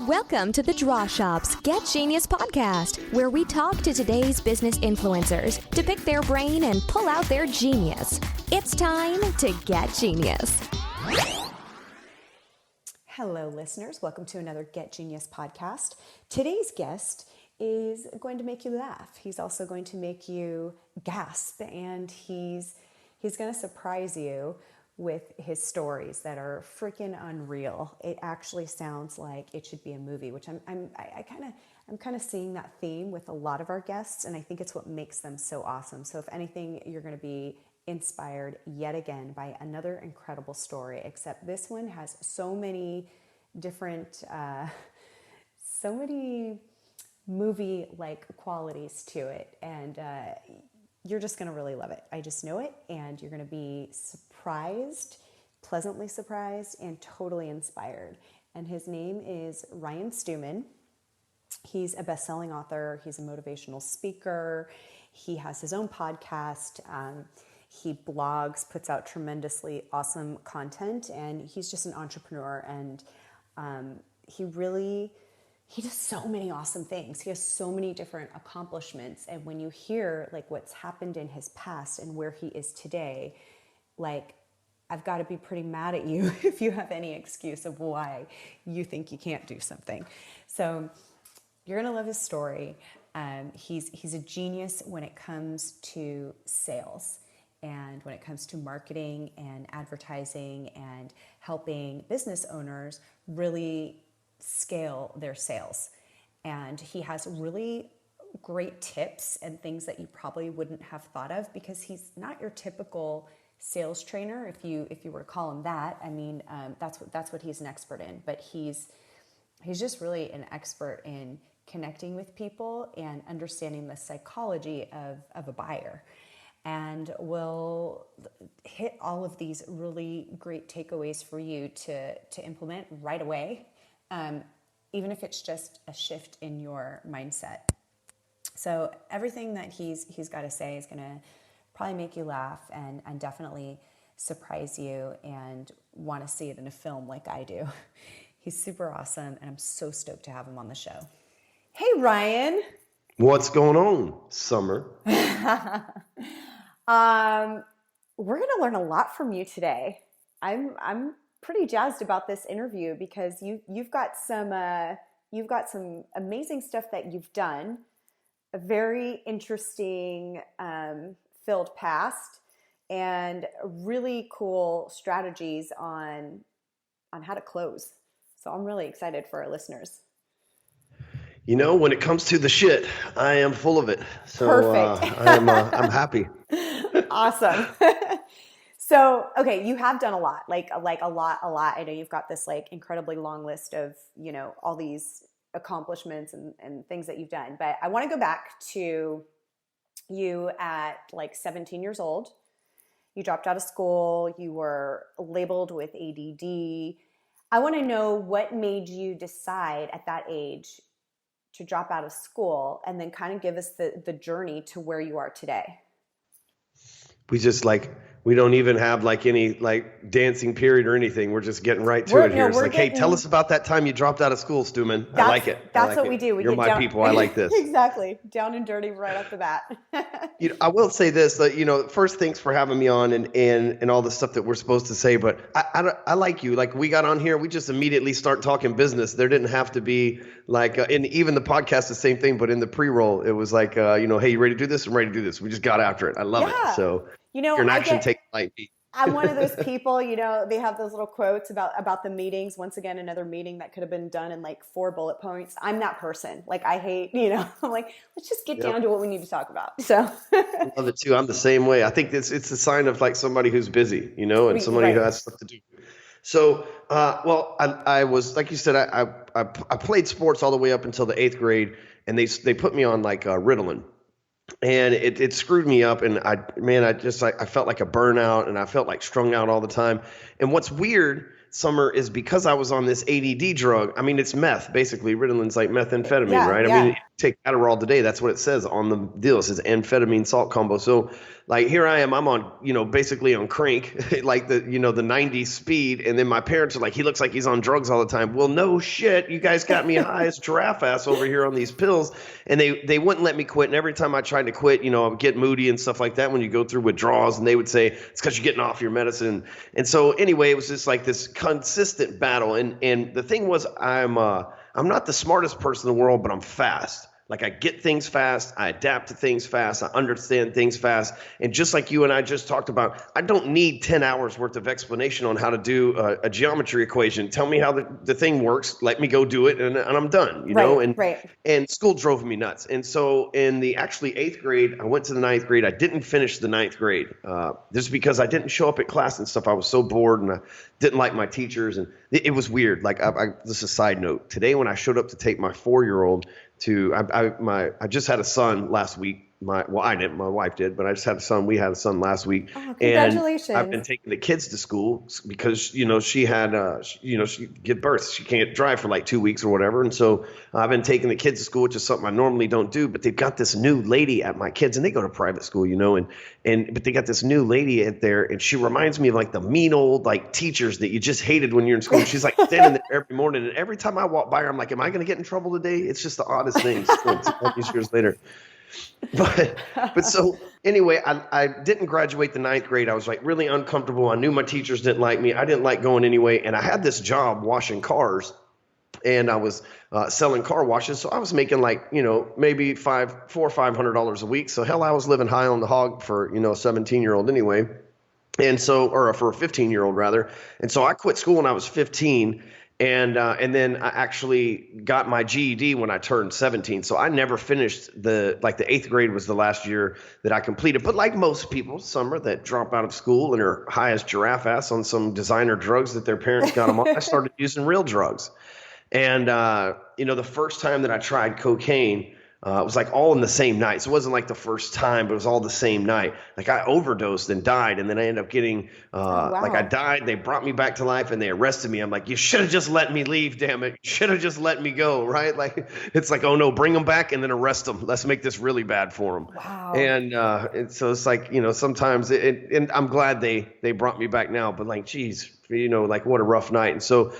Welcome to the Draw Shop's Get Genius podcast, where we talk to today's business influencers to pick their brain and pull out their genius. It's time to get genius. Hello, listeners. Welcome to another Get Genius podcast. Today's guest is going to make you laugh. He's also going to make you gasp, and he's going to surprise you with his stories that are freaking unreal. It actually sounds like it should be a movie, which I'm kind of seeing that theme with a lot of our guests, and I think it's what makes them so awesome. So if anything, you're going to be inspired yet again by another incredible story, except this one has so many different, so many movie-like qualities to it, and you're just going to really love it. I just know it, and you're going to be surprised, pleasantly surprised, and totally inspired. And his name is Ryan Stewman. He's a best-selling author. He's a motivational speaker. He has his own podcast. He blogs, puts out tremendously awesome content, and he's just an entrepreneur. And he does so many awesome things. He has so many different accomplishments. And when you hear like what's happened in his past and where he is today, like I've got to be pretty mad at you if you have any excuse of why you think you can't do something. So you're going to love his story. He's a genius when it comes to sales and when it comes to marketing and advertising and helping business owners really scale their sales. And he has really great tips and things that you probably wouldn't have thought of, because he's not your typical sales trainer, if you were to call him that. I mean, that's what he's an expert in, but he's just really an expert in connecting with people and understanding the psychology of a buyer, and will hit all of these really great takeaways for you to implement right away. Even if it's just a shift in your mindset. So everything that he's got to say is going to probably make you laugh and definitely surprise you and want to see it in a film like I do. He's super awesome, and I'm so stoked to have him on the show. Hey, Ryan. What's going on, Summer? We're going to learn a lot from you today. I'm pretty jazzed about this interview because you've got some amazing stuff that you've done, a very interesting filled past, and really cool strategies on how to close. So I'm really excited for our listeners. You know, when it comes to the shit, I am full of it. So perfect. I'm happy. Awesome. So, okay, you have done a lot, like a lot. I know you've got this like incredibly long list of, all these accomplishments and things that you've done. But I want to go back to you at like 17 years old. You dropped out of school. You were labeled with ADD. I want to know what made you decide at that age to drop out of school, and then kind of give us the journey to where you are today. We don't even have like any like dancing period or anything. We're just getting right to it here. It's like, hey, tell us about that time you dropped out of school, Stewman. I like it. That's what we do. You're my people. I like this. Exactly. Down and dirty right off the bat. I will say this, first, thanks for having me on and all the stuff that we're supposed to say. But I like you. Like we got on here, we just immediately start talking business. There didn't have to be like, and even the podcast, the same thing. But in the pre-roll, it was like, hey, you ready to do this? I'm ready to do this. We just got after it. I love it. So. You're an action take like me. I'm one of those people, they have those little quotes about the meetings. Once again, another meeting that could have been done in like 4 bullet points. I'm that person. Like I hate, I'm like, let's just get down to what we need to talk about. So I love it too. I'm the same way. I think it's a sign of like somebody who's busy, and somebody who has stuff to do. So, I was, like you said, I played sports all the way up until the 8th grade, and they put me on like Ritalin. And it screwed me up, and I felt like a burnout, and I felt like strung out all the time. And what's weird, Summer, is because I was on this ADD drug. I mean, it's meth, basically. Ritalin's like methamphetamine, right? Yeah. I mean, take Adderall today. That's what it says on the deal. It says amphetamine salt combo. So like here I am, I'm on, basically on crank, like the 90 speed. And then my parents are like, he looks like he's on drugs all the time. Well, no shit. You guys got me high as giraffe ass over here on these pills. And they wouldn't let me quit. And every time I tried to quit, I would get moody and stuff like that when you go through withdrawals. And they would say, it's because you're getting off your medicine. And so anyway, it was just like this consistent battle. And the thing was, I'm not the smartest person in the world, but I'm fast. Like I get things fast, I adapt to things fast, I understand things fast. And just like you and I just talked about, I don't need 10 hours worth of explanation on how to do a geometry equation. Tell me how the thing works, let me go do it, and I'm done, know? And school drove me nuts. And so in the actually 8th grade, I went to the 9th grade. I didn't finish the 9th grade just because I didn't show up at class and stuff. I was so bored and I didn't like my teachers. And it was weird. Like this is a side note. Today when I showed up to take my 4-year-old I just had a son last week. I didn't, my wife did, but I just had a son. We had a son last week. Oh, congratulations. And I've been taking the kids to school because, she had, she give birth. She can't drive for like 2 weeks or whatever. And so I've been taking the kids to school, which is something I normally don't do, but they've got this new lady at my kids and they go to private school, but they got this new lady at there and she reminds me of like the mean old like teachers that you just hated when you're in school. She's like standing there every morning and every time I walk by her, I'm like, am I going to get in trouble today? It's just the oddest thing. All these years later. But so anyway, I didn't graduate the 9th grade. I was like really uncomfortable. I knew my teachers didn't like me. I didn't like going anyway. And I had this job washing cars and I was selling car washes. So I was making like, maybe $400 or $500 a week. So hell, I was living high on the hog for, a 17-year-old anyway. And so, or for a 15-year-old rather. And so I quit school when I was 15. And then I actually got my GED when I turned 17. So I never finished the 8th grade was the last year that I completed. But like most people, some are that drop out of school and are high as giraffe ass on some designer drugs that their parents got them on. I started using real drugs. And, the first time that I tried cocaine, it was like all in the same night. So it wasn't like the first time, but it was all the same night. Like I overdosed and died. And then I ended up getting, like I died. They brought me back to life and they arrested me. I'm like, you should have just let me leave. Damn it. You should have just let me go. Right. Like, it's like, oh no, bring them back and then arrest them. Let's make this really bad for them. Wow. And so it's like, sometimes and I'm glad they brought me back now, but like, geez, like what a rough night. And so,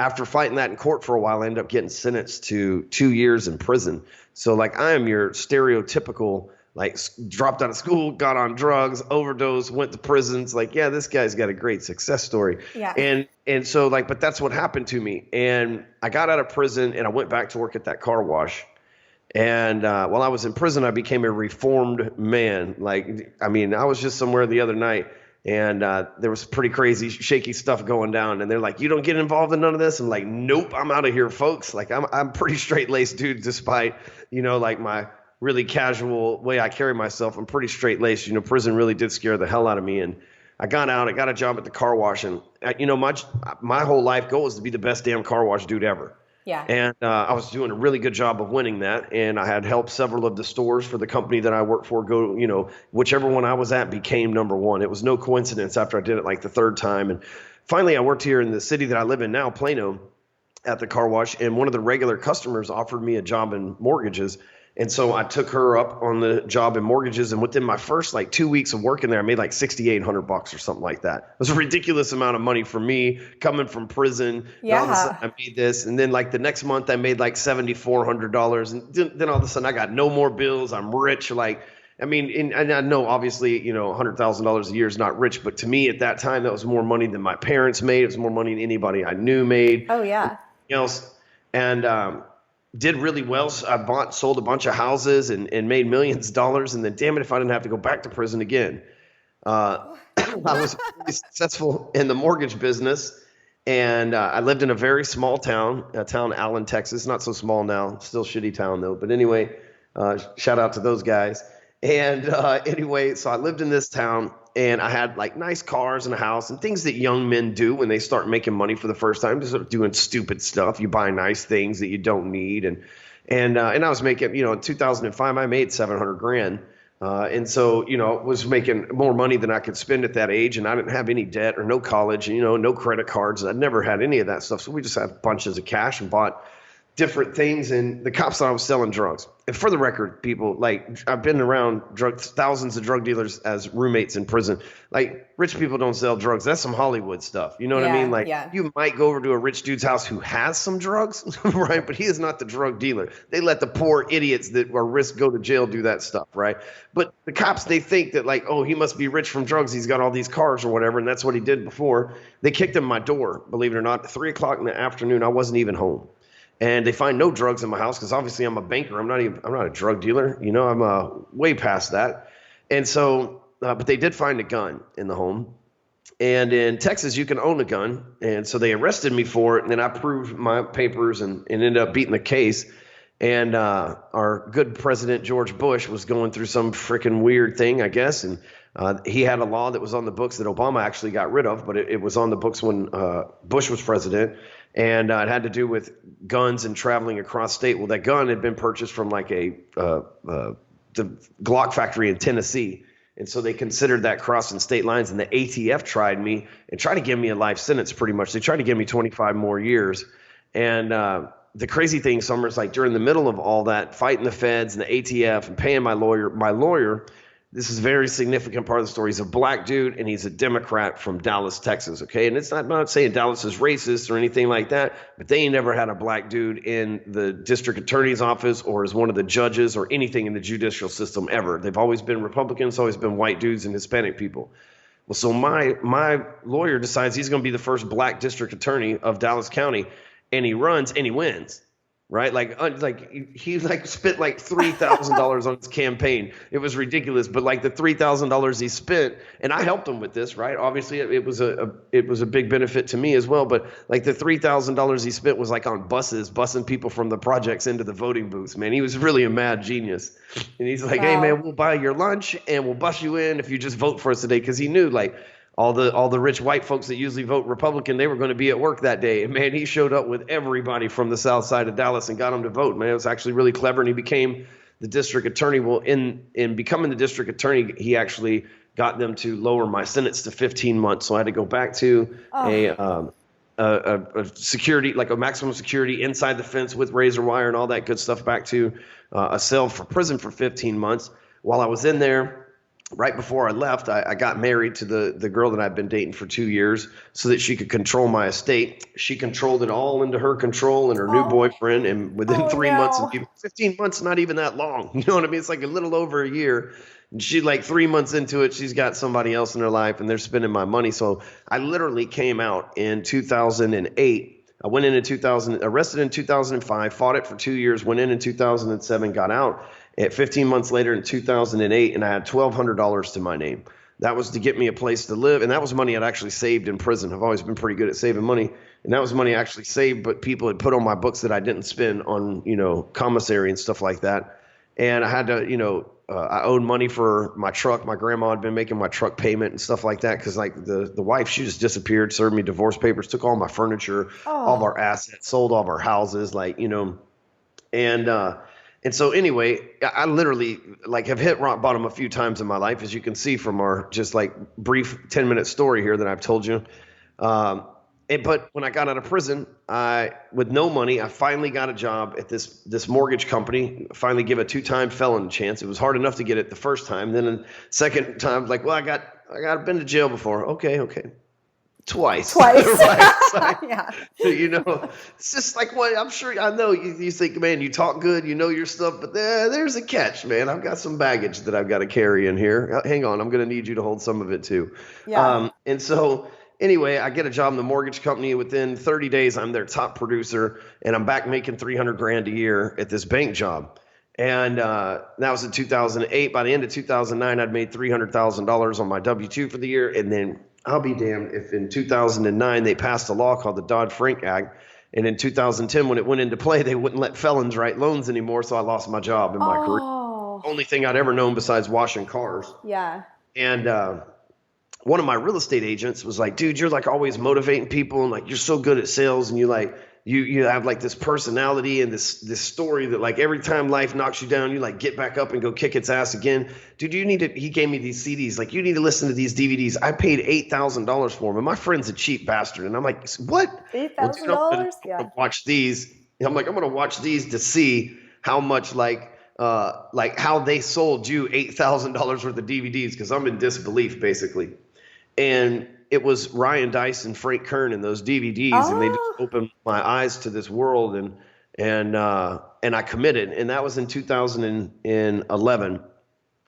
after fighting that in court for a while, I ended up getting sentenced to 2 years in prison. So like I am your stereotypical, like dropped out of school, got on drugs, overdosed, went to prisons. Like, yeah, this guy's got a great success story. Yeah. And so like, but that's what happened to me. And I got out of prison and I went back to work at that car wash. And while I was in prison, I became a reformed man. Like, I mean, I was just somewhere the other night. And there was pretty crazy, shaky stuff going down. And they're like, you don't get involved in none of this? I'm like, nope, I'm out of here, folks. Like, I'm pretty straight-laced dude, despite, like my really casual way I carry myself. I'm pretty straight-laced. Prison really did scare the hell out of me. And I got out. I got a job at the car wash. And, my whole life goal is to be the best damn car wash dude ever. Yeah. And I was doing a really good job of winning that. And I had helped several of the stores for the company that I worked for go, whichever one I was at became number one. It was no coincidence after I did it like the third time. And finally, I worked here in the city that I live in now, Plano, at the car wash. And one of the regular customers offered me a job in mortgages. And so I took her up on the job in mortgages. And within my first like 2 weeks of working there, I made like $6,800 or something like that. It was a ridiculous amount of money for me coming from prison. Yeah. All of a sudden I made this. And then like the next month I made like $7,400. And then all of a sudden I got no more bills. I'm rich. Like, I mean, and I know obviously, $100,000 a year is not rich, but to me at that time, that was more money than my parents made. It was more money than anybody I knew made. Oh yeah. Else. And, did really well. So I sold a bunch of houses and made millions of dollars. And then damn it, if I didn't have to go back to prison again. I was really successful in the mortgage business. And I lived in a very small town, Allen, Texas. Not so small now, still shitty town though. But anyway, shout out to those guys. And anyway, so I lived in this town and I had like nice cars and a house and things that young men do when they start making money for the first time, just sort of doing stupid stuff. You buy nice things that you don't need. And I was making, in 2005, I made $700,000. And so, was making more money than I could spend at that age. And I didn't have any debt or no college, no credit cards. I never had any of that stuff. So we just had bunches of cash and bought different things, and the cops thought I was selling drugs. And for the record, people, like, I've been around thousands of drug dealers as roommates in prison. Like, rich people don't sell drugs. That's some Hollywood stuff. You know what I mean? Like, you might go over to a rich dude's house who has some drugs, right? But he is not the drug dealer. They let the poor idiots that are risk go to jail do that stuff, right? But the cops, they think that, like, oh, he must be rich from drugs. He's got all these cars or whatever, and that's what he did before. They kicked in my door, believe it or not, at 3 o'clock in the afternoon. I wasn't even home. And they find no drugs in my house because obviously I'm a banker. I'm not a drug dealer. You know, I'm way past that. And so, but they did find a gun in the home. And in Texas, you can own a gun. And so they arrested me for it. And then I proved my papers and ended up beating the case. And our good President George Bush was going through some freaking weird thing, I guess. And he had a law that was on the books that Obama actually got rid of, but it was on the books when Bush was president. And it had to do with guns and traveling across state. Well, that gun had been purchased from like the Glock factory in Tennessee. And so they considered that crossing state lines. And the ATF tried me and tried to give me a life sentence pretty much. They tried to give me 25 more years. And the crazy thing, Summer, is like during the middle of all that, fighting the feds and the ATF and paying my lawyer, this is a very significant part of the story. He's a black dude, and he's a Democrat from Dallas, Texas, okay? And it's not, I'm not saying Dallas is racist or anything like that, but they ain't never had a black dude in the district attorney's office or as one of the judges or anything in the judicial system ever. They've always been Republicans, always been white dudes and Hispanic people. Well, so my lawyer decides he's going to be the first black district attorney of Dallas County, and he runs and he wins. Right? Like he spent like $3,000 on his campaign. It was ridiculous. But like the $3,000 he spent, and I helped him with this, right? Obviously it was a big benefit to me as well. But like the $3,000 he spent was like on buses, busing people from the projects into the voting booths, man. He was really a mad genius. And he's like, Hey man, we'll buy your lunch and we'll bus you in if you just vote for us today. Cause he knew like, all the rich white folks that usually vote Republican, they were going to be at work that day. And man, he showed up with everybody from the south side of Dallas and got them to vote. Man, it was actually really clever. And he became the district attorney. Well, in becoming the district attorney, he actually got them to lower my sentence to 15 months. So I had to go back to a security, like a maximum security inside the fence with razor wire and all that good stuff, back to a cell for prison for 15 months. While I was in there, right before I left, I got married to the girl that I'd been dating for 2 years so that she could control my estate. She controlled it all into her control and her new boyfriend. And within 3 months, and 15 months, not even that long. You know what I mean? It's like a little over a year. And she, like 3 months into it, she's got somebody else in her life and they're spending my money. So I literally came out in 2008. I went in 2000, arrested in 2005, fought it for 2 years, went in 2007, got out at 15 months later in 2008, and I had $1,200 to my name. That was to get me a place to live, and that was money I'd actually saved in prison. I've always been pretty good at saving money, and that was money I actually saved, but people had put on my books that I didn't spend on, commissary and stuff like that. And I had to, I owed money for my truck. My grandma had been making my truck payment and stuff like that because, like, the wife, she just disappeared, served me divorce papers, took all my furniture, all of our assets, sold all of our houses, And so anyway, I literally have hit rock bottom a few times in my life, as you can see from our just brief 10-minute story here that I've told you. But when I got out of prison, with no money, I finally got a job at this mortgage company. Finally give a 2-time felon chance. It was hard enough to get it the first time. Then the second time, I got been to jail before. Okay. Twice. Right. Yeah. It's just like what I'm sure I know you think, man, you talk good, you know your stuff, but there's a catch, man. I've got some baggage that I've got to carry in here. Hang on, I'm going to need you to hold some of it too. Yeah. And so anyway, I get a job in the mortgage company. Within 30 days, I'm their top producer, and I'm back making $300,000 a year at this bank job. And that was in 2008. By the end of 2009, I'd made $300,000 on my W-2 for the year, and then I'll be damned if in 2009 they passed a law called the Dodd-Frank Act. And in 2010, when it went into play, they wouldn't let felons write loans anymore. So I lost my job in my career. Only thing I'd ever known besides washing cars. Yeah. And one of my real estate agents was like, dude, you're always motivating people. And you're so good at sales. And you have this personality and this story that every time life knocks you down, you get back up and go kick its ass again. Dude, he gave me these CDs. You need to listen to these DVDs. I paid $8,000 for them. And my friend's a cheap bastard. And I'm like, what? $8,000? Yeah. Watch these. I'm like, I'm going to watch these to see how much like how they sold you $8,000 worth of DVDs, because I'm in disbelief basically. And it was Ryan Dice and Frank Kern in those DVDs, and they just Oh, opened my eyes to this world, and I committed, and that was in 2011,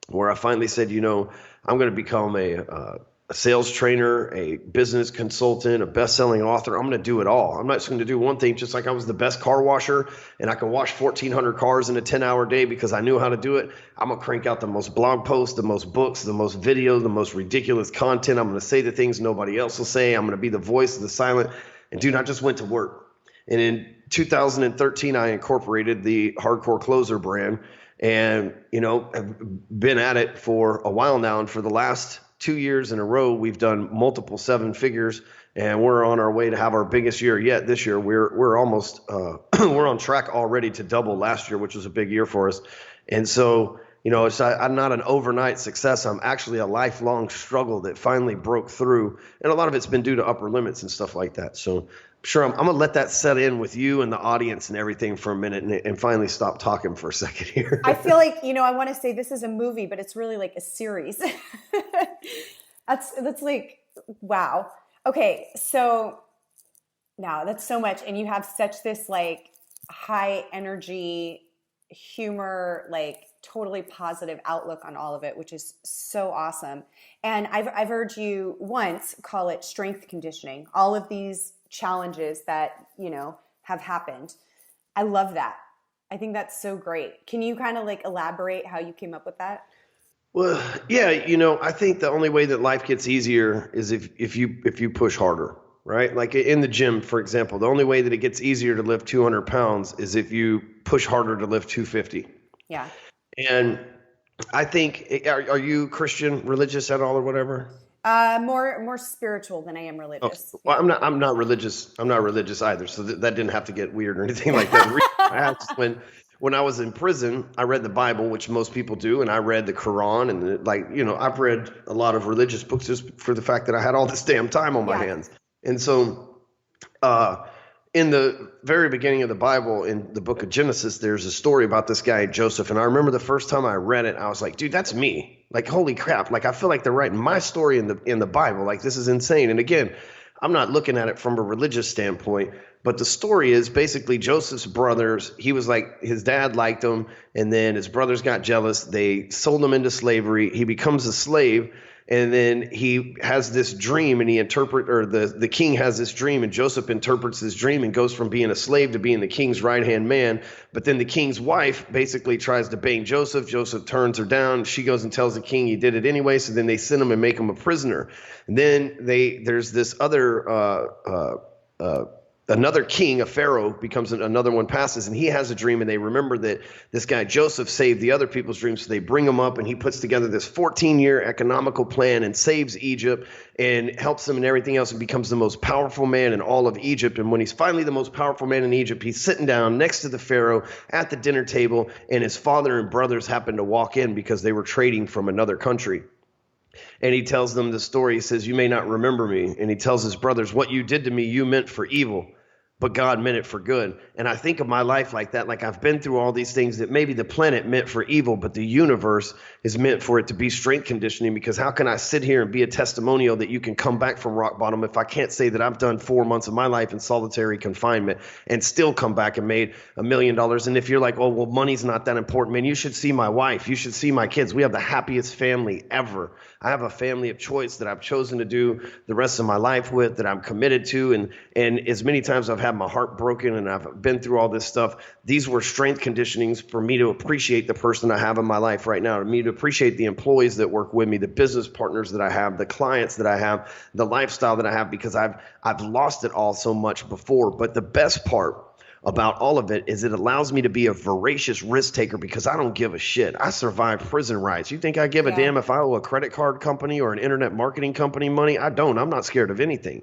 where I finally said, I'm going to become a sales trainer, a business consultant, a best-selling author. I'm going to do it all. I'm not just going to do one thing, just like I was the best car washer and I can wash 1,400 cars in a 10-hour day because I knew how to do it. I'm going to crank out the most blog posts, the most books, the most videos, the most ridiculous content. I'm going to say the things nobody else will say. I'm going to be the voice of the silent. And dude, I just went to work. And in 2013, I incorporated the Hardcore Closer brand, and, I've been at it for a while now. And for the last 2 years in a row, we've done multiple seven figures, and we're on our way to have our biggest year yet this year. We're almost we're on track already to double last year, which was a big year for us. And so, I'm not an overnight success. I'm actually a lifelong struggle that finally broke through, and a lot of it's been due to upper limits and stuff like that. So sure, I'm gonna let that set in with you and the audience and everything for a minute, and finally stop talking for a second here. I feel like, I want to say this is a movie, but it's really like a series. That's like, wow. Okay. So now that's so much. And you have such this like high energy, humor, like totally positive outlook on all of it, which is so awesome. And I've heard you once call it strength conditioning, all of these challenges that, have happened. I love that. I think that's so great. Can you kind of like elaborate how you came up with that? Well, yeah, I think the only way that life gets easier is if you push harder, right? Like in the gym, for example, the only way that it gets easier to lift 200 pounds is if you push harder to lift 250. Yeah. And I think, are you Christian, religious at all, or whatever? More spiritual than I am Okay. religious. Well, Yeah. I'm not religious. I'm not religious either. So that didn't have to get weird or anything like that. The reason I asked, when I was in prison, I read the Bible, which most people do, and I read the Quran, and I've read a lot of religious books just for the fact that I had all this damn time on my Yeah. hands. And so, in the very beginning of the Bible, in the book of Genesis, there's a story about this guy, Joseph. And I remember the first time I read it, I was like, dude, that's me. Like, holy crap. Like, I feel like they're writing my story in the Bible. Like, this is insane. And again, I'm not looking at it from a religious standpoint, but the story is basically Joseph's brothers. He was like, his dad liked him, and then his brothers got jealous. They sold him into slavery. He becomes a slave. And then he has this dream, and the king has this dream, and Joseph interprets this dream and goes from being a slave to being the king's right-hand man. But then the king's wife basically tries to bang Joseph. Joseph turns her down. She goes and tells the king he did it anyway. So then they send him and make him a prisoner. And then there's this other another king, a pharaoh, becomes another one passes, and he has a dream, and they remember that this guy Joseph saved the other people's dreams, so they bring him up, and he puts together this 14-year economical plan and saves Egypt and helps them and everything else, and becomes the most powerful man in all of Egypt. And when he's finally the most powerful man in Egypt, he's sitting down next to the pharaoh at the dinner table, and his father and brothers happen to walk in because they were trading from another country. And he tells them the story. He says, "You may not remember me." And he tells his brothers, "What you did to me, you meant for evil, but God meant it for good." And I think of my life like that. Like, I've been through all these things that maybe the planet meant for evil, but the universe is meant for it to be strength conditioning. Because how can I sit here and be a testimonial that you can come back from rock bottom if I can't say that I've done 4 months of my life in solitary confinement and still come back and made $1 million? And if you're like, "Oh, well, money's not that important," man, you should see my wife. You should see my kids. We have the happiest family ever. I have a family of choice that I've chosen to do the rest of my life with, that I'm committed to. And as many times I've had my heart broken and I've been through all this stuff, these were strength conditionings for me to appreciate the person I have in my life right now, to me to appreciate the employees that work with me, the business partners that I have, the clients that I have, the lifestyle that I have, because I've lost it all so much before. But the best part about all of it is it allows me to be a voracious risk taker, because I don't give a shit. I survived prison riots. You think I give a damn if I owe a credit card company or an internet marketing company money? I don't. I'm not scared of anything.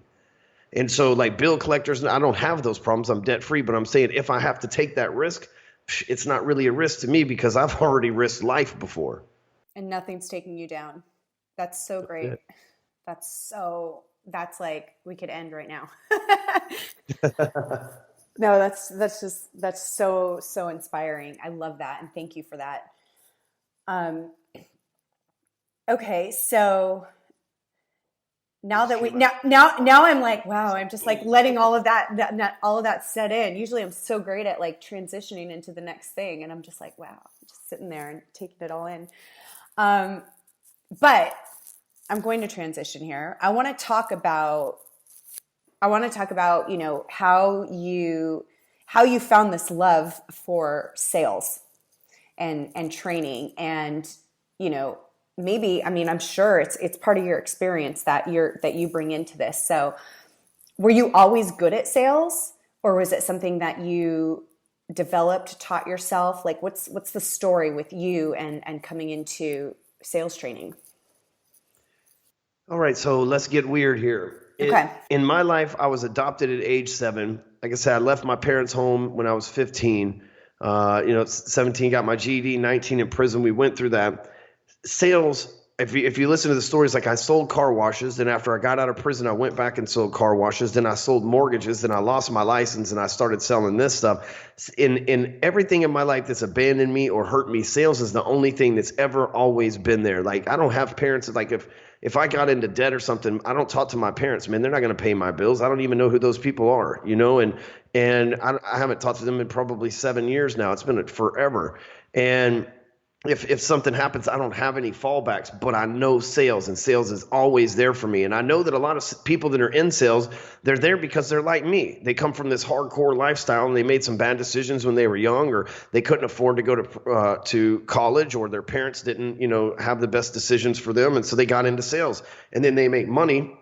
And so, like, bill collectors, I don't have those problems. I'm debt free. But I'm saying, if I have to take that risk, it's not really a risk to me, because I've already risked life before. And nothing's taking you down. That's so great. That's like, we could end right now. No, that's so inspiring. I love that, and thank you for that. Okay, so now that we now I'm like, wow, I'm just like letting all of that set in. Usually I'm so great at like transitioning into the next thing, and I'm just like, wow, I'm just sitting there and taking it all in. But I'm going to transition here. I want to talk about how you found this love for sales and training, and maybe, I mean, I'm sure it's part of your experience that you bring into this. So were you always good at sales, or was it something that you developed, taught yourself? Like what's the story with you and coming into sales training? All right, so let's get weird here. Okay. In my life, I was adopted at age 7. Like I said, I left my parents' home when I was 15. 17, got my GED, 19 in prison. We went through that. Sales, if you listen to the stories, like I sold car washes. Then after I got out of prison, I went back and sold car washes. Then I sold mortgages. Then I lost my license and I started selling this stuff. In everything in my life that's abandoned me or hurt me, sales is the only thing that's ever always been there. Like I don't have parents. Like if I got into debt or something, I don't talk to my parents, man. They're not going to pay my bills. I don't even know who those people are, and I haven't talked to them in probably 7 years now. It's been forever. And if something happens, I don't have any fallbacks, but I know sales, and sales is always there for me. And I know that a lot of people that are in sales, they're there because they're like me. They come from this hardcore lifestyle and they made some bad decisions when they were young, or they couldn't afford to go to college, or their parents didn't, have the best decisions for them. And so they got into sales, and then they make money.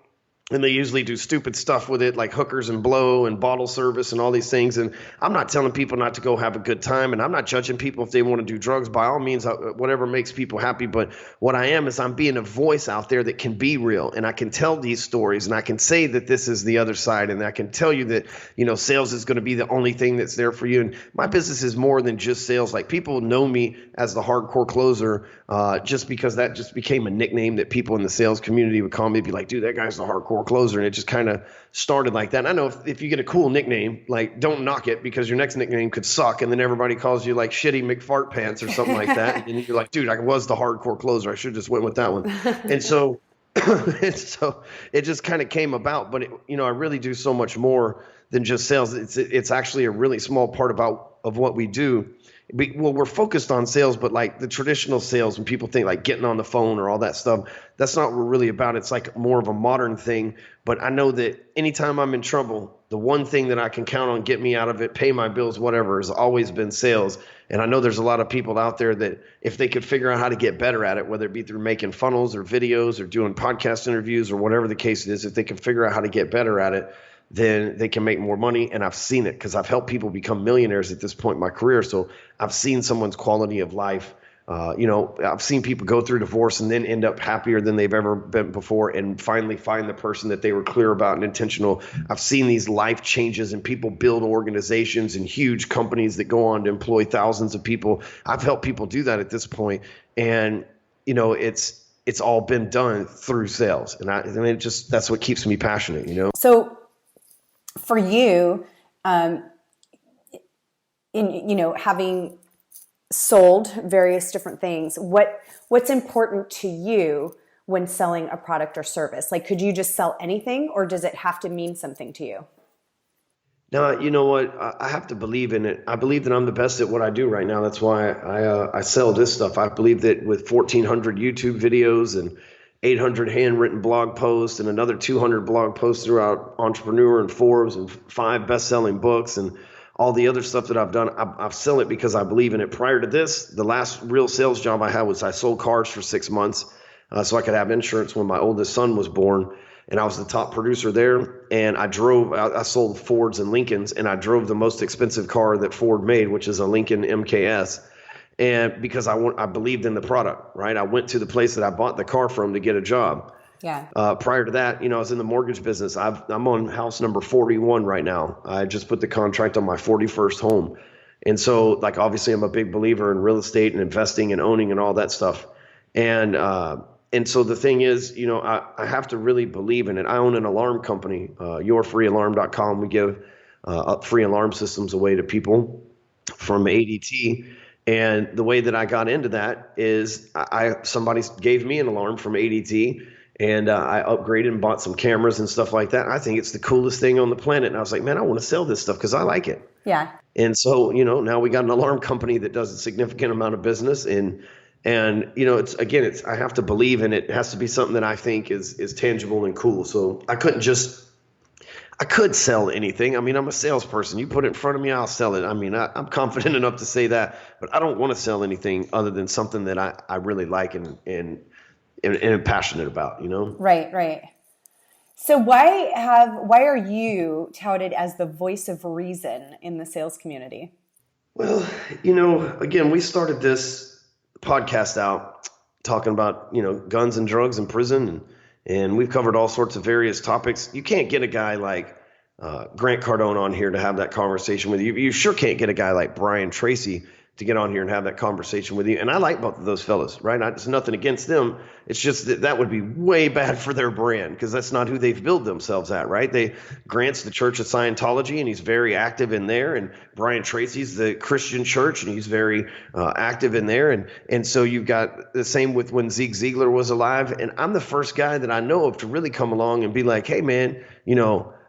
And they usually do stupid stuff with it, like hookers and blow and bottle service and all these things. And I'm not telling people not to go have a good time, and I'm not judging people if they want to do drugs. By all means, whatever makes people happy. But what I am is I'm being a voice out there that can be real, and I can tell these stories, and I can say that this is the other side, and I can tell you that sales is going to be the only thing that's there for you. And my business is more than just sales. Like people know me as the hardcore closer, just because that just became a nickname that people in the sales community would call me. Be like, dude, that guy's the hardcore closer. And it just kind of started like that. And I know if you get a cool nickname, like don't knock it, because your next nickname could suck, and then everybody calls you like Shitty McFart Pants or something like that. And you're like, dude, I was the hardcore closer. I should have just went with that one. And so it just kind of came about. But I really do so much more than just sales. It's actually a really small part of what we do. We're focused on sales, but like the traditional sales, when people think like getting on the phone or all that stuff, that's not what we're really about. It's like more of a modern thing. But I know that anytime I'm in trouble, the one thing that I can count on, get me out of it, pay my bills, whatever, has always been sales. And I know there's a lot of people out there that if they could figure out how to get better at it, whether it be through making funnels or videos or doing podcast interviews or whatever the case is, if they can figure out how to get better at it, then they can make more money. And I've seen it because I've helped people become millionaires at this point in my career. So I've seen someone's quality of life. I've seen people go through divorce and then end up happier than they've ever been before, and finally find the person that they were clear about and intentional. I've seen these life changes, and people build organizations and huge companies that go on to employ thousands of people. I've helped people do that at this point. And, it's all been done through sales. And that's what keeps me passionate, So for you, having sold various different things, what's important to you when selling a product or service? Like, could you just sell anything, or does it have to mean something to you? No, you know what? I have to believe in it. I believe that I'm the best at what I do right now. That's why I sell this stuff. I believe that with 1,400 YouTube videos and 800 handwritten blog posts and another 200 blog posts throughout Entrepreneur and Forbes and 5 best-selling books and all the other stuff that I've done, I sell it because I believe in it. Prior to this, the last real sales job I had was I sold cars for 6 months so I could have insurance when my oldest son was born. And I was the top producer there. And I sold Fords and Lincolns, and I drove the most expensive car that Ford made, which is a Lincoln MKS. And because I believed in the product, right? I went to the place that I bought the car from to get a job. Yeah. Prior to that, I was in the mortgage business. I'm on house number 41 right now. I just put the contract on my 41st home. And so, like, obviously I'm a big believer in real estate and investing and owning and all that stuff. And so the thing is, I have to really believe in it. I own an alarm company, yourfreealarm.com. We give free alarm systems away to people from ADT. And the way that I got into that is somebody gave me an alarm from ADT, and I upgraded and bought some cameras and stuff like that. I think it's the coolest thing on the planet. And I was like, man, I want to sell this stuff because I like it. Yeah. And so, now we got an alarm company that does a significant amount of business. And I have to believe in it. It has to be something that I think is tangible and cool. So I could sell anything. I mean, I'm a salesperson. You put it in front of me, I'll sell it. I mean, I'm confident enough to say that, but I don't want to sell anything other than something that I really like and am passionate about, Right. So why are you touted as the voice of reason in the sales community? Well, again, we started this podcast out talking about, guns and drugs and prison, and we've covered all sorts of various topics. You can't get a guy like Grant Cardone on here to have that conversation with you. You sure can't get a guy like Brian Tracy to get on here and have that conversation with you. And I like both of those fellas, right? It's nothing against them. It's just that would be way bad for their brand because that's not who they've built themselves at, right? Grant's the Church of Scientology, and he's very active in there. And Brian Tracy's the Christian church, and he's very active in there. And so you've got the same with when Zig Ziglar was alive. And I'm the first guy that I know of to really come along and be like, hey, man,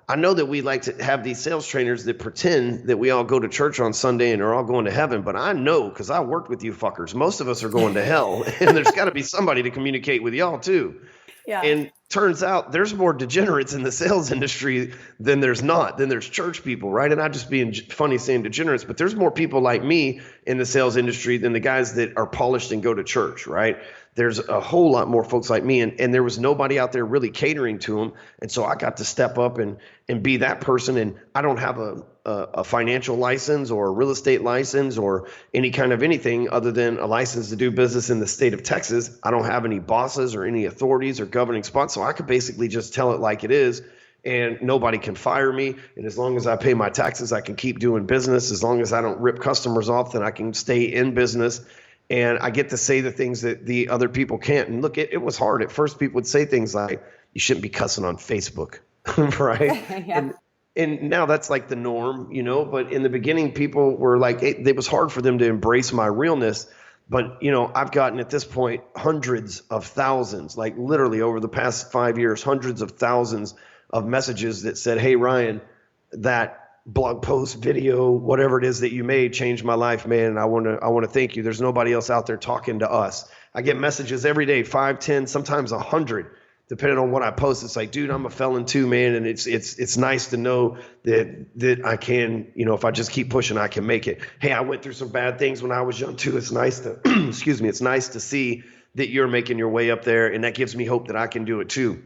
I know that we like to have these sales trainers that pretend that we all go to church on Sunday and are all going to heaven. But I know, because I worked with you fuckers, most of us are going to hell. And there's got to be somebody to communicate with y'all too. Yeah. And turns out there's more degenerates in the sales industry than there's church people, right? And I'm just being funny saying degenerates, but there's more people like me in the sales industry than the guys that are polished and go to church, right? There's a whole lot more folks like me, and there was nobody out there really catering to them. And so I got to step up and be that person. And I don't have a financial license or a real estate license or any kind of anything other than a license to do business in the state of Texas. I don't have any bosses or any authorities or governing spots. So I could basically just tell it like it is, and nobody can fire me. And as long as I pay my taxes, I can keep doing business. As long as I don't rip customers off, then I can stay in business. And I get to say the things that the other people can't. And look, it was hard. At first, people would say things like, you shouldn't be cussing on Facebook, right? Yeah. And now that's like the norm, but in the beginning, people were like, it was hard for them to embrace my realness. But, I've gotten at this point hundreds of thousands, like literally over the past 5 years, hundreds of thousands of messages that said, hey, Ryan, that blog post, video, whatever it is that you made changed my life, man. And I want to thank you. There's nobody else out there talking to us. I get messages every day, 5, 10, sometimes 100, depending on what I post. It's like, dude, I'm a felon too, man. And it's nice to know that I can, if I just keep pushing, I can make it. Hey, I went through some bad things when I was young too. It's nice to, it's nice to see that you're making your way up there. And that gives me hope that I can do it too.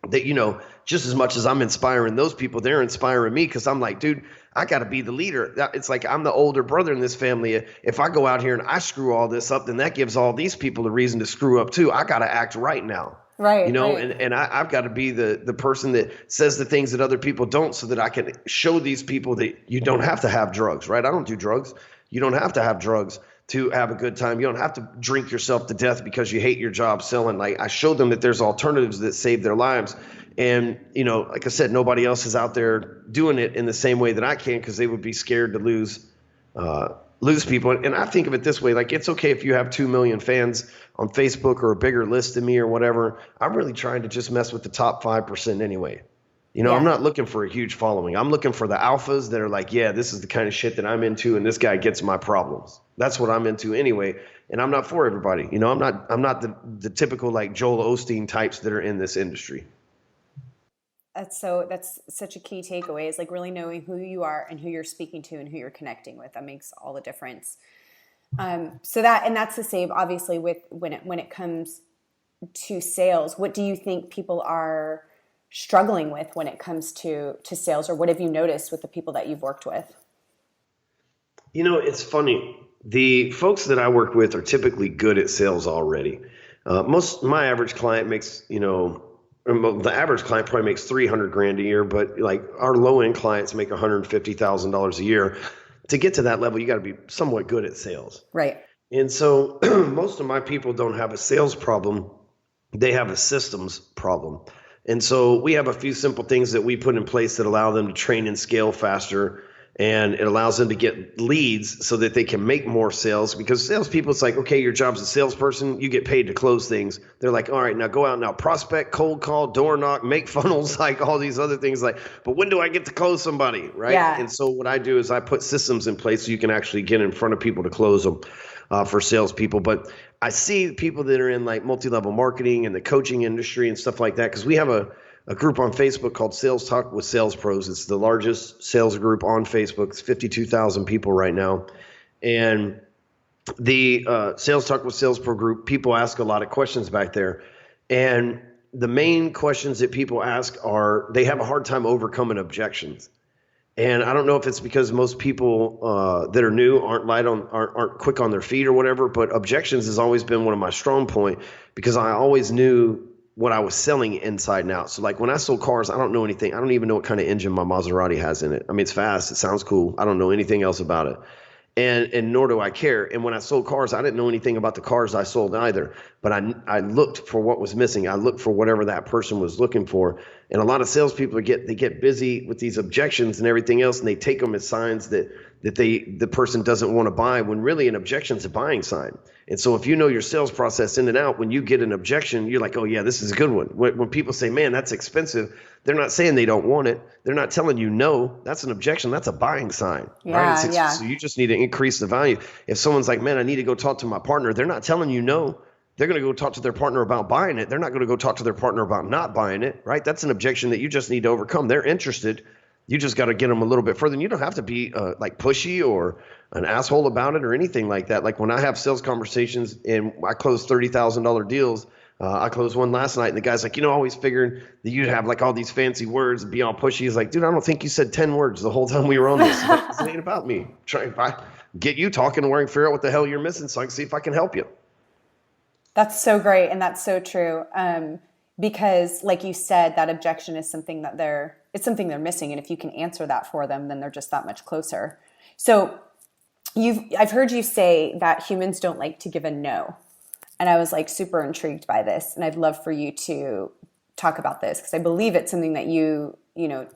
That, just as much as I'm inspiring those people, they're inspiring me, because I'm like, dude, I got to be the leader. It's like I'm the older brother in this family. If I go out here and I screw all this up, then that gives all these people a reason to screw up too. I got to act right now. Right. Right. And I've got to be the person that says the things that other people don't, so that I can show these people that you don't have to have drugs, right? I don't do drugs. You don't have to have drugs to have a good time. You don't have to drink yourself to death because you hate your job selling. Like, I showed them that there's alternatives that save their lives. And, like I said, nobody else is out there doing it in the same way that I can, because they would be scared to lose people. And I think of it this way, like, it's okay if you have 2 million fans on Facebook or a bigger list than me or whatever. I'm really trying to just mess with the top 5% anyway. Yeah. I'm not looking for a huge following. I'm looking for the alphas that are like, yeah, this is the kind of shit that I'm into, and this guy gets my problems. That's what I'm into anyway. And I'm not for everybody. I'm not the typical like Joel Osteen types that are in this industry. That's such a key takeaway, is like really knowing who you are and who you're speaking to and who you're connecting with. That makes all the difference. That's the same, obviously, with when it comes to sales. What do you think people are struggling with when it comes to sales, or what have you noticed with the people that you've worked with? It's funny. The folks that I work with are typically good at sales already. My average client makes, the average client probably makes $300,000 a year, but like our low end clients make $150,000 a year. To get to that level, you got to be somewhat good at sales. Right. And so most of my people don't have a sales problem. They have a systems problem. And so we have a few simple things that we put in place that allow them to train and scale faster. And it allows them to get leads so that they can make more sales, because salespeople, it's like, okay, your job's a salesperson. You get paid to close things. They're like, all right, now go out now, prospect, cold call, door knock, make funnels, like all these other things. Like, but when do I get to close somebody, right? Yeah. And so what I do is I put systems in place so you can actually get in front of people to close them for salespeople. But I see people that are in like multi-level marketing and the coaching industry and stuff like that, because we have a group on Facebook called Sales Talk with Sales Pros. It's the largest sales group on Facebook. It's 52,000 people right now. And the Sales Talk with Sales Pro group, people ask a lot of questions back there. And the main questions that people ask are, they have a hard time overcoming objections. And I don't know if it's because most people that are new aren't quick on their feet or whatever, but objections has always been one of my strong point, because I always knew what I was selling inside and out. So like when I sold cars, I don't know anything. I don't even know what kind of engine my Maserati has in it. I mean, it's fast. It sounds cool. I don't know anything else about it. And nor do I care. And when I sold cars, I didn't know anything about the cars I sold either. But I looked for what was missing. I looked for whatever that person was looking for. And a lot of salespeople get busy with these objections and everything else, and they take them as signs that the person doesn't want to buy, when really an objection is a buying sign. And so if you know your sales process in and out, when you get an objection, you're like, oh yeah, this is a good one. When people say, man, that's expensive, they're not saying they don't want it. They're not telling you no. That's an objection. That's a buying sign. Yeah, right? yeah. So you just need to increase the value. If someone's like, man, I need to go talk to my partner, they're not telling you no. They're going to go talk to their partner about buying it. They're not going to go talk to their partner about not buying it, right? That's an objection that you just need to overcome. They're interested. You just got to get them a little bit further. And you don't have to be like pushy or an asshole about it or anything like that. Like when I have sales conversations and I close $30,000 deals, I closed one last night and the guy's like, I always figured that you'd have like all these fancy words and be all pushy. He's like, dude, I don't think you said 10 words the whole time we were on this. This ain't about me. Trying to get you talking and where I can figure out what the hell you're missing so I can see if I can help you. That's so great. And that's so true. Because like you said, that objection is something that they're missing. And if you can answer that for them, then they're just that much closer. So I've heard you say that humans don't like to give a no. And I was like super intrigued by this. And I'd love for you to talk about this, because I believe it's something that you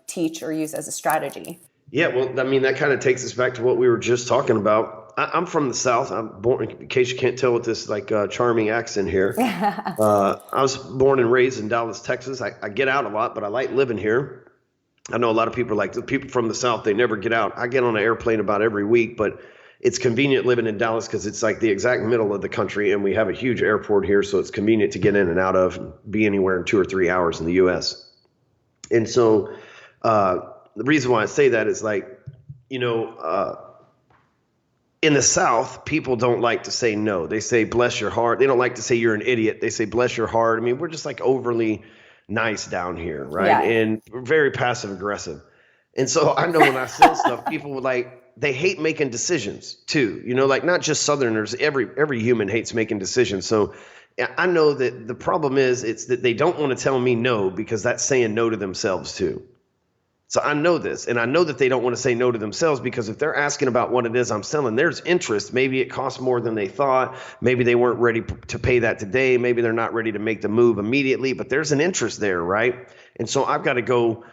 teach or use as a strategy. Yeah, well, I mean, that kind of takes us back to what we were just talking about. I'm from the South. I'm born, in case you can't tell with this charming accent here. I was born and raised in Dallas, Texas. I get out a lot, but I like living here. I know a lot of people the people from the South, they never get out. I get on an airplane about every week, but it's convenient living in Dallas because it's like the exact middle of the country, and we have a huge airport here, so it's convenient to get in and out of, and be anywhere in 2 or 3 hours in the U.S. And so the reason why I say that is in the South, people don't like to say no. They say, bless your heart. They don't like to say you're an idiot. They say, bless your heart. I mean, we're just like overly nice down here, right? Yeah. And we're very passive aggressive. And so I know when I sell stuff, people would they hate making decisions too. Not just Southerners, every human hates making decisions. So I know that the problem is it's that they don't want to tell me no, because that's saying no to themselves too. So I know this, and I know that they don't want to say no to themselves, because if they're asking about what it is I'm selling, there's interest. Maybe it costs more than they thought. Maybe they weren't ready to pay that today. Maybe they're not ready to make the move immediately, but there's an interest there, right? And so I've got to go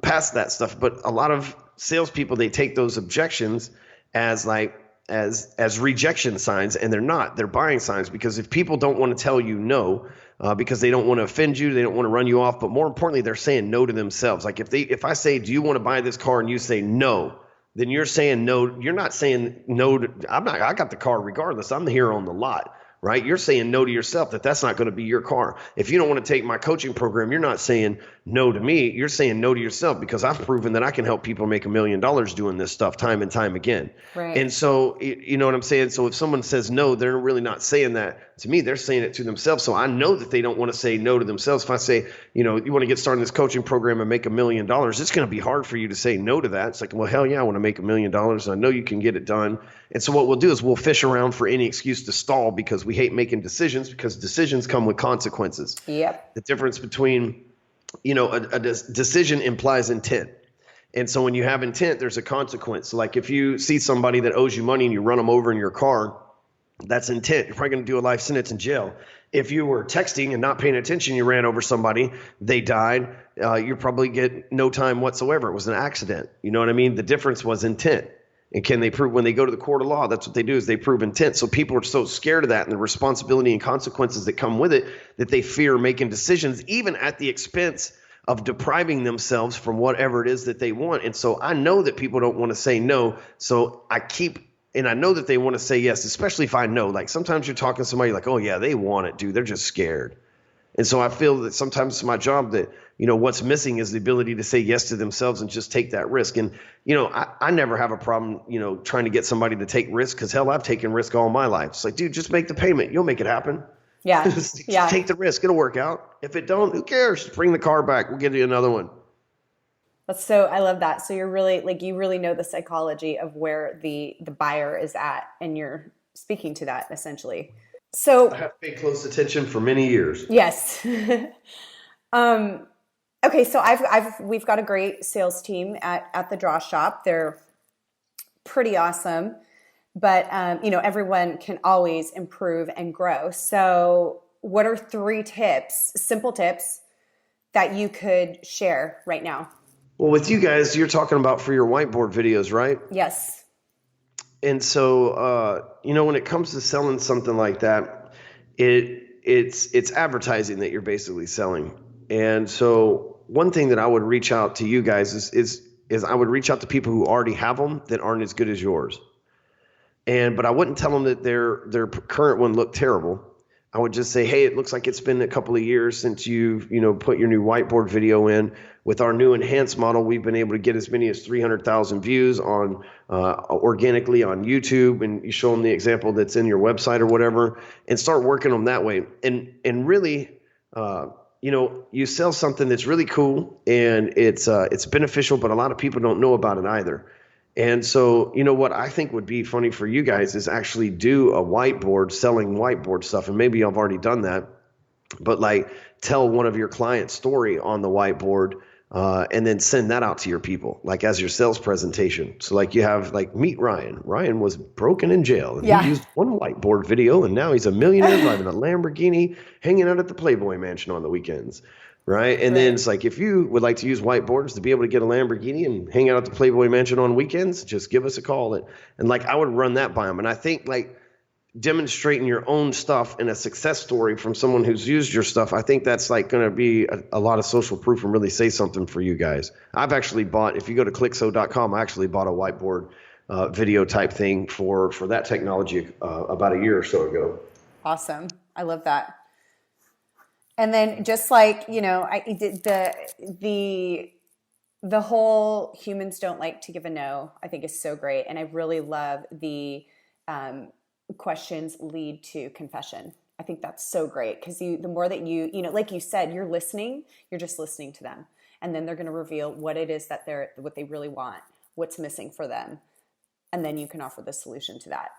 past that stuff. But a lot of salespeople, they take those objections as rejection signs, and they're not. They're buying signs, because if people don't want to tell you no, because they don't want to offend you, they don't want to run you off, but more importantly, they're saying no to themselves. Like if I say, do you want to buy this car, and you say no, then you're saying no. You're not saying no to, I got the car regardless. I'm here on the lot. Right? You're saying no to yourself, that's not going to be your car. If you don't want to take my coaching program, you're not saying no to me. You're saying no to yourself, because I've proven that I can help people make $1 million doing this stuff time and time again. Right. And so, you know what I'm saying? So if someone says no, they're really not saying that to me. They're saying it to themselves. So I know that they don't want to say no to themselves. If I say, you want to get started in this coaching program and make $1 million, it's going to be hard for you to say no to that. It's like, well, hell yeah, I want to make $1 million. I know you can get it done. And so what we'll do is we'll fish around for any excuse to stall, because we hate making decisions, because decisions come with consequences. Yep. The difference between, a decision implies intent. And so when you have intent, there's a consequence. So like if you see somebody that owes you money and you run them over in your car, That's intent. You're probably going to do a life sentence in jail. If you were texting and not paying attention, you ran over somebody, they died, you probably get no time whatsoever. It was an accident. You know what I mean? The difference was intent. And can they prove, when they go to the court of law, that's what they do, is they prove intent. So people are so scared of that and the responsibility and consequences that come with it that they fear making decisions, even at the expense of depriving themselves from whatever it is that they want. And so I know that people don't want to say no. So and I know that they want to say yes, especially if I know, like sometimes you're talking to somebody like, oh yeah, they want it, dude. They're just scared. And so I feel that sometimes it's my job that, what's missing is the ability to say yes to themselves and just take that risk. And, I never have a problem, trying to get somebody to take risk, because hell, I've taken risk all my life. It's like, dude, just make the payment. You'll make it happen. Yeah. Just take the risk. It'll work out. If it don't, who cares? Just bring the car back. We'll give you another one. I love that. So you're really you really know the psychology of where the buyer is at, and you're speaking to that essentially. So I have paid close attention for many years. Yes. Okay. So we've got a great sales team at the Draw Shop. They're pretty awesome, but everyone can always improve and grow. So what are 3 simple tips that you could share right now? Well, with you guys, you're talking about for your whiteboard videos, right? Yes. And so, when it comes to selling something like that, it's advertising that you're basically selling. And so one thing that I would reach out to you guys is I would reach out to people who already have them that aren't as good as yours. But I wouldn't tell them that their current one looked terrible. I would just say, hey, it looks like it's been a couple of years since you've, put your new whiteboard video in. With our new enhanced model, we've been able to get as many as 300,000 views on organically on YouTube, and you show them the example that's in your website or whatever, and start working them that way. And really, you sell something that's really cool and it's beneficial, but a lot of people don't know about it either. And so, what I think would be funny for you guys is actually do a whiteboard, selling whiteboard stuff. And maybe I've already done that, but tell one of your clients' story on the whiteboard, and then send that out to your people, as your sales presentation. So you have meet Ryan. Ryan was broken in jail, and he used one whiteboard video, and now he's a millionaire driving a Lamborghini, hanging out at the Playboy Mansion on the weekends. Right. And then it's if you would like to use whiteboards to be able to get a Lamborghini and hang out at the Playboy Mansion on weekends, just give us a call. And I would run that by them. And I think demonstrating your own stuff and a success story from someone who's used your stuff, I think that's going to be a lot of social proof and really say something for you guys. I've actually bought, if you go to clickso.com, I actually bought a whiteboard video type thing for that technology about a year or so ago. Awesome. I love that. And then just the whole humans don't like to give a no, I think is so great. And I really love the questions lead to confession. I think that's so great, because the more that like you said, you're listening, you're just listening to them. And then they're going to reveal what it is that what they really want, what's missing for them. And then you can offer the solution to that.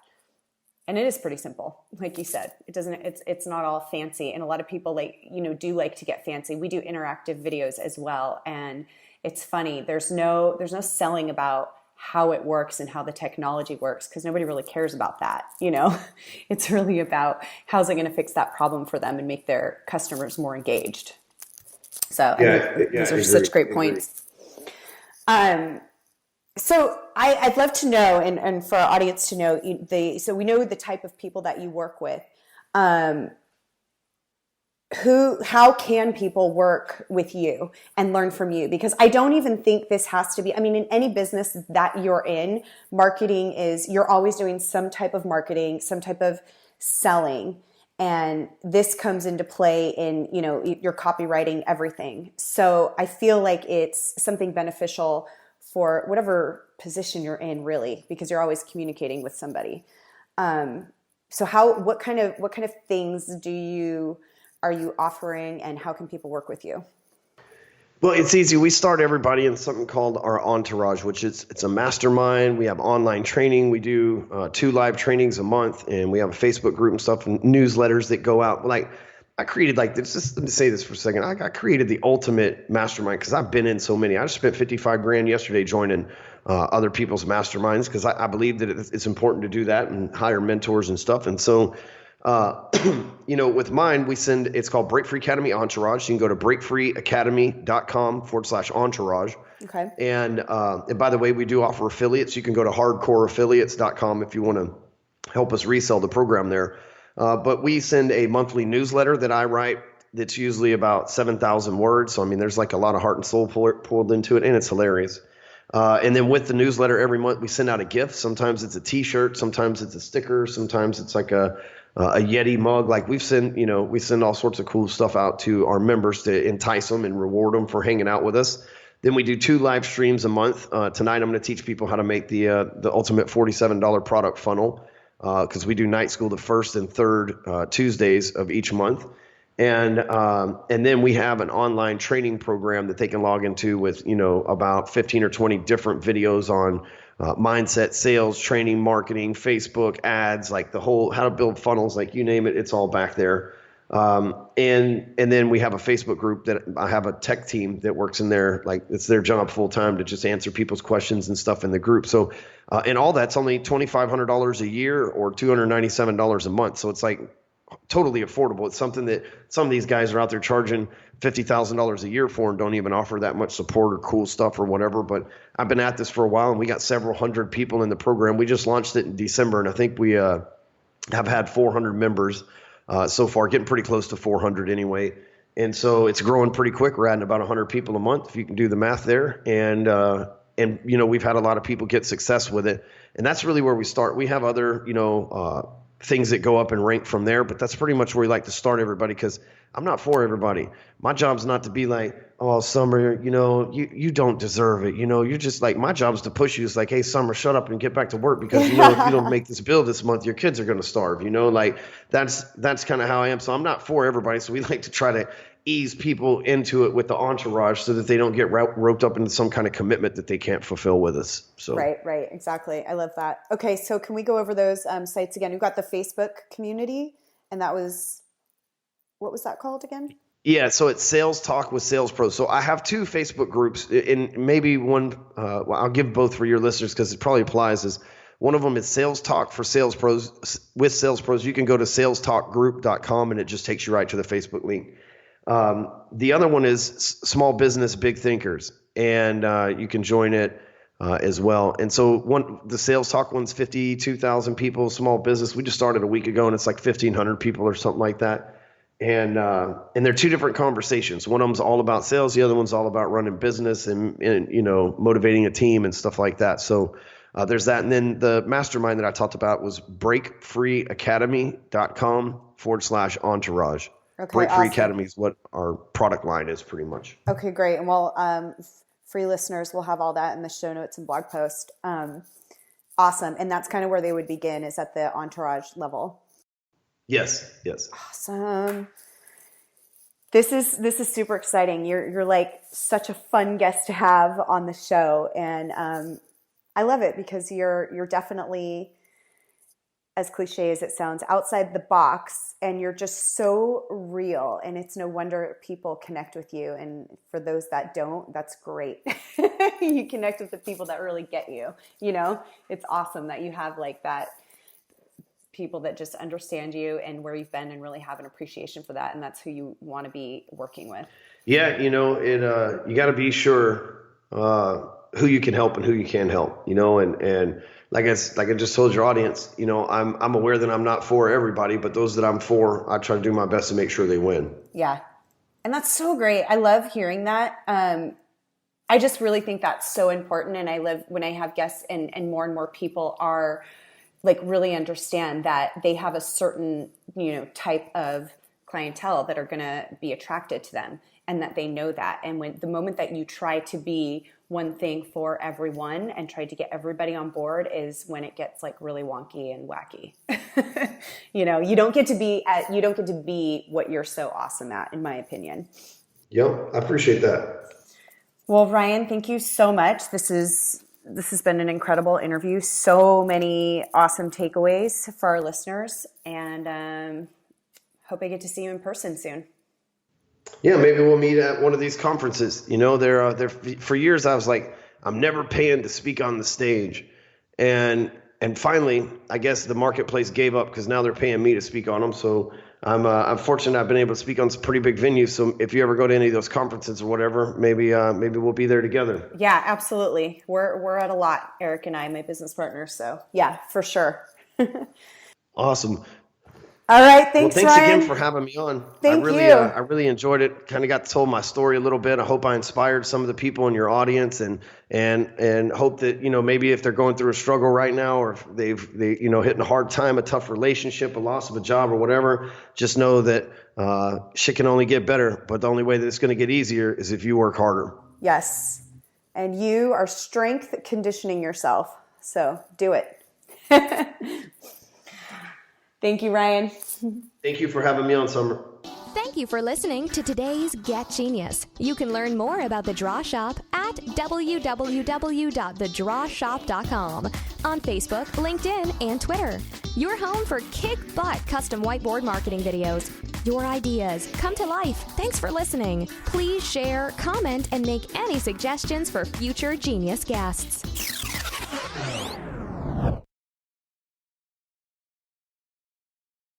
And it is pretty simple. Like you said, it's not all fancy. And a lot of people do like to get fancy. We do interactive videos as well. And it's funny. There's no selling about how it works and how the technology works, because nobody really cares about that. It's really about how's it going to fix that problem for them and make their customers more engaged. So those are such great points. So I'd love to know, and for our audience to know, so we know the type of people that you work with. How can people work with you and learn from you? Because I don't even think this has to be, in any business that you're in, marketing you're always doing some type of marketing, some type of selling. And this comes into play in, your copywriting, everything. So I feel like it's something beneficial for whatever position you're in, really, because you're always communicating with somebody. So what kind of things are you offering, and how can people work with you? Well, it's easy. We start everybody in something called our entourage, which it's a mastermind. We have online training. We do 2 live trainings a month, and we have a Facebook group and stuff, and newsletters that go out. I created this. Just let me say this for a second. I created the ultimate mastermind because I've been in so many. I just spent $55,000 yesterday joining other people's masterminds, because I believe that it's important to do that and hire mentors and stuff. And so, with mine, it's called Break Free Academy Entourage. You can go to breakfreeacademy.com/entourage. Okay. And by the way, we do offer affiliates. You can go to hardcoreaffiliates.com if you want to help us resell the program there. But we send a monthly newsletter that I write that's usually about 7,000 words. So, I mean, there's like a lot of heart and soul pulled into it, and it's hilarious. And then with the newsletter every month, we send out a gift. Sometimes it's a T-shirt, sometimes it's a sticker, sometimes it's like a Yeti mug. Like we send all sorts of cool stuff out to our members to entice them and reward them for hanging out with us. Then we do 2 live streams a month. Tonight, I'm going to teach people how to make the ultimate $47 product funnel, because we do night school the first and third Tuesdays of each month. And then we have an online training program that they can log into with, about 15 or 20 different videos on mindset, sales, training, marketing, Facebook ads, like the whole how to build funnels, like you name it, it's all back there. And then we have a Facebook group that I have a tech team that works in there. Like it's their job full time to just answer people's questions and stuff in the group. So, and all that's only $2,500 a year or $297 a month. So it's like totally affordable. It's something that some of these guys are out there charging $50,000 a year for and don't even offer that much support or cool stuff or whatever. But I've been at this for a while, and we got several hundred people in the program. We just launched it in December, and I think we have had 400 members so far, getting pretty close to 400 anyway. And so it's growing pretty quick. We're adding about 100 people a month, if you can do the math there. And we've had a lot of people get success with it. And that's really where we start. We have other, things that go up in rank from there, but that's pretty much where we like to start everybody, because I'm not for everybody. My job's not to be like, oh, Summer, you don't deserve it. You're just like, my job is to push you. It's like, hey, Summer, shut up and get back to work, because if you don't make this bill this month, your kids are going to starve. Like that's kind of how I am. So I'm not for everybody. So we like to try to ease people into it with the entourage so that they don't get roped up into some kind of commitment that they can't fulfill with us. So Right. Exactly. I love that. Okay. So can we go over those sites again? We've got the Facebook community, and what was that called again? Yeah, so it's Sales Talk with Sales Pros. So I have 2 Facebook groups, and maybe one, I'll give both for your listeners because it probably applies. Is one of them is Sales Talk for Sales Pros with Sales Pros. You can go to salestalkgroup.com, and it just takes you right to the Facebook link. The other one is Small Business Big Thinkers, and you can join it as well. And so the Sales Talk one's 52,000 people, small business. We just started a week ago, and it's like 1,500 people or something like that. And they're 2 different conversations. One of them's all about sales. The other one's all about running business and motivating a team and stuff like that. So there's that. And then the mastermind that I talked about was breakfreeacademy.com/entourage. Okay, Break Free Academy is what our product line is pretty much. Okay, great. And free listeners will have all that in the show notes and blog post. Awesome. And that's kind of where they would begin, is at the entourage level. Yes. Awesome. This is super exciting. You're like such a fun guest to have on the show, and I love it because you're definitely, as cliche as it sounds, outside the box, and you're just so real, and it's no wonder people connect with you. And for those that don't, that's great. You connect with the people that really get you. It's awesome that you have like that. People that just understand you and where you've been and really have an appreciation for that. And that's who you want to be working with. Yeah. You got to be sure who you can help and who you can't help, and like I just told your audience, I'm aware that I'm not for everybody, but those that I'm for, I try to do my best to make sure they win. Yeah. And that's so great. I love hearing that. I just really think that's so important. And I love when I have guests and more people are like really understand that they have a certain, type of clientele that are going to be attracted to them, and that they know that. And when the moment that you try to be one thing for everyone and try to get everybody on board is when it gets like really wonky and wacky. You don't get to be what you're so awesome at, in my opinion. Yep. I appreciate that. Well, Ryan, thank you so much. This has been an incredible interview. So many awesome takeaways for our listeners, and hope I get to see you in person soon. Yeah, maybe we'll meet at one of these conferences. There for years I was like, I'm never paying to speak on the stage. And finally, I guess the marketplace gave up because now they're paying me to speak on them. So I'm fortunate I've been able to speak on some pretty big venues. So if you ever go to any of those conferences or whatever, maybe we'll be there together. Yeah, absolutely. We're at a lot, Eric and I, my business partners. So yeah, for sure. Awesome. All right. Thanks, Well, thanks Ryan. again for having me on. Thank you. I really enjoyed it. Kind of got to tell my story a little bit. I hope I inspired some of the people in your audience, and hope that, maybe if they're going through a struggle right now, or if they hitting a hard time, a tough relationship, a loss of a job or whatever, just know that shit can only get better. But the only way that it's going to get easier is if you work harder. Yes. And you are strength conditioning yourself. So do it. Thank you, Ryan. Thank you for having me on, Summer. Thank you for listening to today's Get Genius. You can learn more about The Draw Shop at www.thedrawshop.com, on Facebook, LinkedIn, and Twitter. Your home for kick-butt custom whiteboard marketing videos. Your ideas come to life. Thanks for listening. Please share, comment, and make any suggestions for future genius guests.